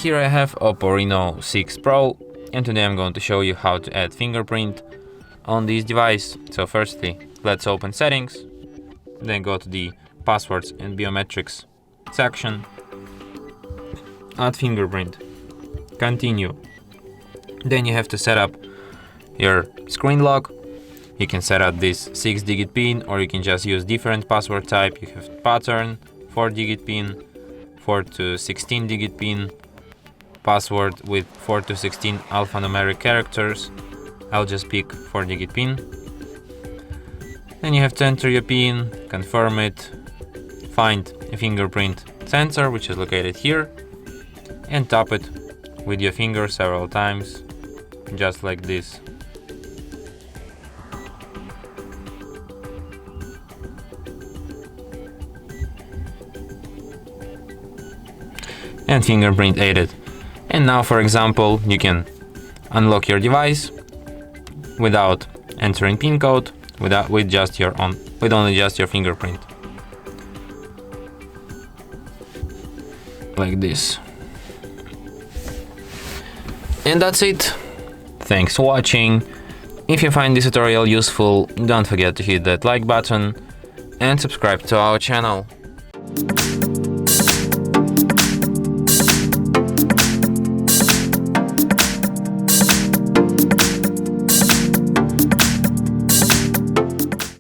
Here I have Oppo Reno6 Pro, and today I'm going to show you how to add fingerprint on this device. So firstly, let's open settings, then go to the passwords and biometrics section, add fingerprint, continue. Then you have to set up your screen lock. You can set up this 6-digit pin, or you can just use different password type. You have pattern, 4-digit pin, 4 to 16-digit pin, password with 4 to 16 alphanumeric characters. I'll just pick 4-digit pin. Then you have to enter your pin, confirm it, find a fingerprint sensor which is located here, and tap it with your finger several times, just like this. And fingerprint added. And now, for example, you can unlock your device without entering PIN code, with only just your fingerprint, like this. And that's it. Thanks for watching. If you find this tutorial useful, don't forget to hit that like button and subscribe to our channel.